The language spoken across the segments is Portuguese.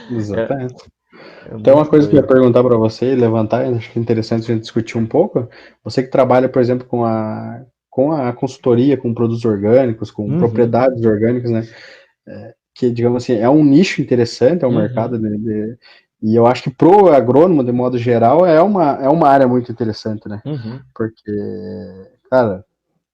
Exatamente. É Então, uma muito coisa que eu ia doido. perguntar para você e levantar, acho que é interessante a gente discutir um pouco. Você que trabalha, por exemplo, com a consultoria, com produtos orgânicos, com Uhum, propriedades orgânicas, né? Que, digamos assim, é um nicho interessante, é um uhum, mercado e eu acho que pro agrônomo, de modo geral, é uma área muito interessante, né? uhum, Porque, cara,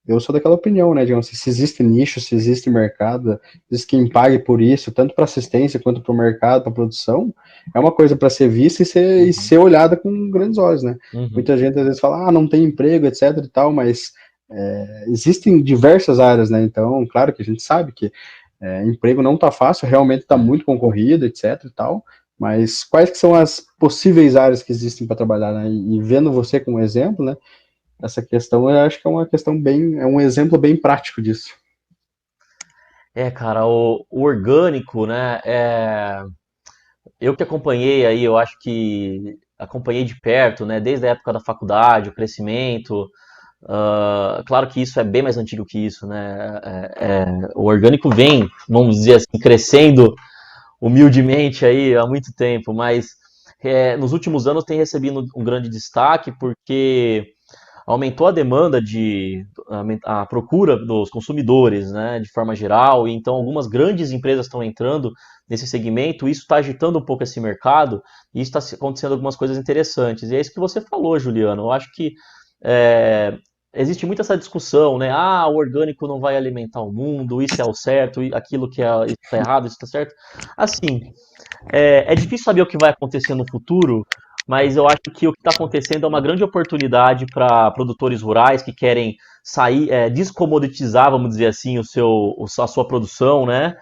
eu sou daquela opinião, né? Digamos assim, se existe nicho, se existe mercado, existe quem pague por isso, tanto para assistência quanto para o mercado, para produção, é uma coisa para ser vista e ser uhum, olhada com grandes olhos, né? uhum, Muita gente às vezes fala, não tem emprego, etc e tal, mas existem diversas áreas, né? Então, claro que a gente sabe que emprego não está fácil, realmente está é. muito concorrido, etc e tal, mas quais que são as possíveis áreas que existem para trabalhar, né? E vendo você como exemplo, né? Essa questão eu acho que é uma questão é um exemplo bem prático disso. Cara, o orgânico, né? Eu que acompanhei aí, eu acho que acompanhei de perto, né? Desde a época da faculdade, o crescimento. Claro que isso é bem mais antigo que isso, né? O orgânico vem, vamos dizer assim, crescendo humildemente aí há muito tempo, mas nos últimos anos tem recebido um grande destaque porque aumentou a demanda a procura dos consumidores, né, de forma geral, e então algumas grandes empresas estão entrando nesse segmento, e isso está agitando um pouco esse mercado, e está acontecendo algumas coisas interessantes. E é isso que você falou, Juliano. Eu acho que é, existe muito essa discussão, né? Ah, o orgânico não vai alimentar o mundo, isso é o certo, aquilo que isso está errado, isso está certo. Assim, é difícil saber o que vai acontecer no futuro, mas eu acho que o que está acontecendo é uma grande oportunidade para produtores rurais que querem sair, descomoditizar, vamos dizer assim, a sua produção, né?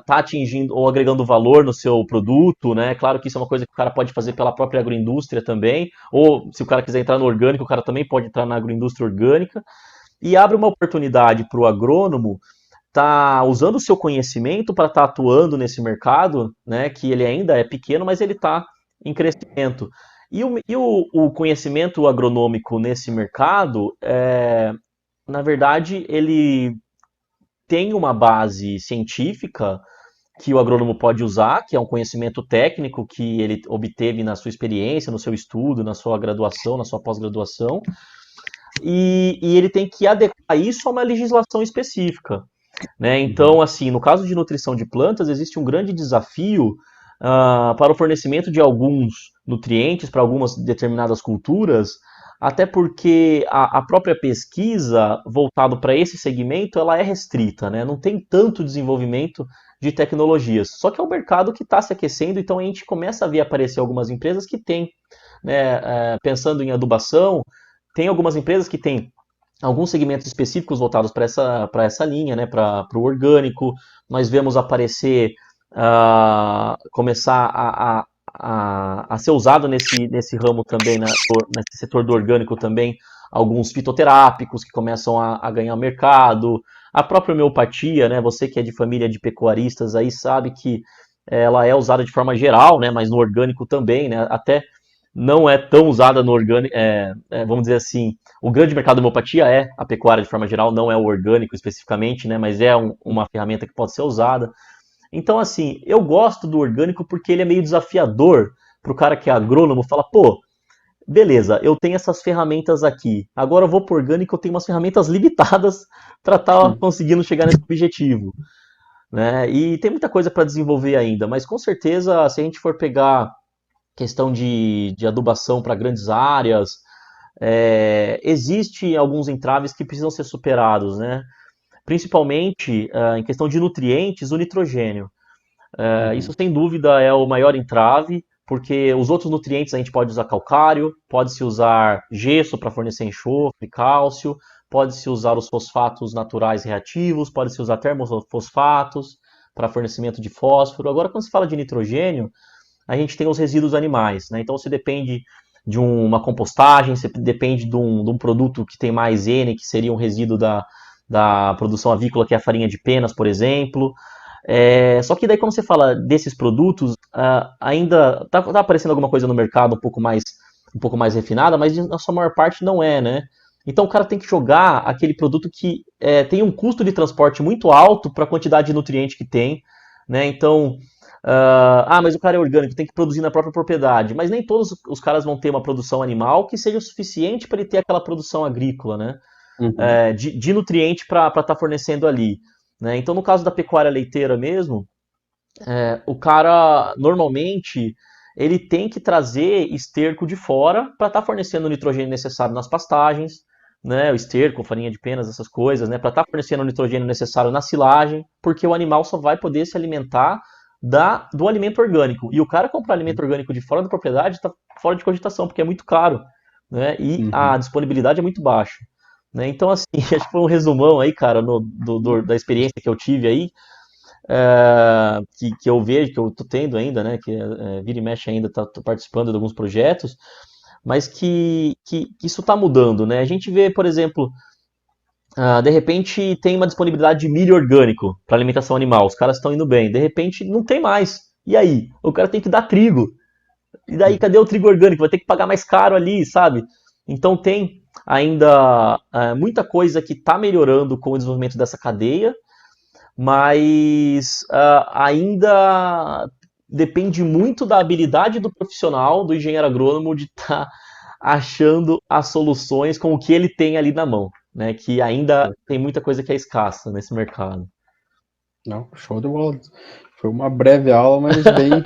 Tá atingindo ou agregando valor no seu produto, né? Claro que isso é uma coisa que o cara pode fazer pela própria agroindústria também, ou se o cara quiser entrar no orgânico, o cara também pode entrar na agroindústria orgânica, e abre uma oportunidade para o agrônomo tá usando o seu conhecimento para estar atuando nesse mercado, né, que ele ainda é pequeno, mas ele está em crescimento. E o conhecimento agronômico nesse mercado, na verdade, ele tem uma base científica que o agrônomo pode usar, que é um conhecimento técnico que ele obteve na sua experiência, no seu estudo, na sua graduação, na sua pós-graduação, e ele tem que adequar isso a uma legislação específica. Né? Uhum. Então, assim, no caso de nutrição de plantas, existe um grande desafio para o fornecimento de alguns nutrientes para algumas determinadas culturas, até porque a própria pesquisa voltado para esse segmento ela é restrita, né? Não tem tanto desenvolvimento de tecnologias. Só que é um mercado que está se aquecendo, então a gente começa a ver aparecer algumas empresas que têm, né, pensando em adubação, tem algumas empresas que têm alguns segmentos específicos voltados para essa linha, né, para o orgânico. Nós vemos aparecer, começar a ser usado nesse ramo também, nesse setor do orgânico também, alguns fitoterápicos que começam a ganhar mercado. A própria homeopatia, né, você que é de família de pecuaristas aí sabe que ela é usada de forma geral, né, mas no orgânico também, né, até não é tão usada no orgânico, vamos dizer assim, o grande mercado da homeopatia é a pecuária de forma geral, não é o orgânico especificamente, né, mas é uma ferramenta que pode ser usada. Então, assim, eu gosto do orgânico porque ele é meio desafiador para o cara que é agrônomo, fala, pô, beleza, eu tenho essas ferramentas aqui, agora eu vou para o orgânico, eu tenho umas ferramentas limitadas para estar conseguindo chegar nesse objetivo. Né? E tem muita coisa para desenvolver ainda, mas com certeza, se a gente for pegar questão de adubação para grandes áreas, existe alguns entraves que precisam ser superados, né? Principalmente em questão de nutrientes, o nitrogênio. Isso Uhum. sem dúvida é o maior entrave, porque os outros nutrientes a gente pode usar calcário, pode-se usar gesso para fornecer enxofre, cálcio, pode-se usar os fosfatos naturais reativos, pode-se usar termofosfatos para fornecimento de fósforo. Agora, quando se fala de nitrogênio, a gente tem os resíduos animais, né? Então você depende de uma compostagem, você depende de um produto que tem mais N, que seria um resíduo da produção avícola, que é a farinha de penas, por exemplo. Só que daí quando você fala desses produtos, ainda tá aparecendo alguma coisa no mercado um pouco mais refinada, mas na sua maior parte não é, né? Então o cara tem que jogar aquele produto que tem um custo de transporte muito alto para a quantidade de nutriente que tem, né? Então Mas o cara é orgânico, tem que produzir na própria propriedade. Mas nem todos os caras vão ter uma produção animal que seja o suficiente para ele ter aquela produção agrícola, né? Uhum. De nutriente para estar fornecendo ali. Né? Então, no caso da pecuária leiteira mesmo, o cara normalmente ele tem que trazer esterco de fora para estar fornecendo o nitrogênio necessário nas pastagens, né? O esterco, farinha de penas, essas coisas, né? Para estar fornecendo o nitrogênio necessário na silagem, porque o animal só vai poder se alimentar do alimento orgânico. E o cara comprar alimento orgânico de fora da propriedade está fora de cogitação, porque é muito caro, né? E a Uhum. disponibilidade é muito baixa. Né? Então, assim, acho que foi um resumão aí, cara, da experiência que eu tive aí, que eu vejo, que eu tô tendo ainda, né? Que vira e mexe ainda, tô participando de alguns projetos, mas que isso está mudando, né? A gente vê, por exemplo, de repente tem uma disponibilidade de milho orgânico para alimentação animal, os caras estão indo bem, de repente não tem mais. E aí? O cara tem que dar trigo. E daí, cadê o trigo orgânico? Vai ter que pagar mais caro ali, sabe? Então tem ainda muita coisa que está melhorando com o desenvolvimento dessa cadeia, mas ainda depende muito da habilidade do profissional, do engenheiro agrônomo, de estar achando as soluções com o que ele tem ali na mão, né? Que ainda tem muita coisa que é escassa nesse mercado. Não, show de bola. Foi uma breve aula, mas bem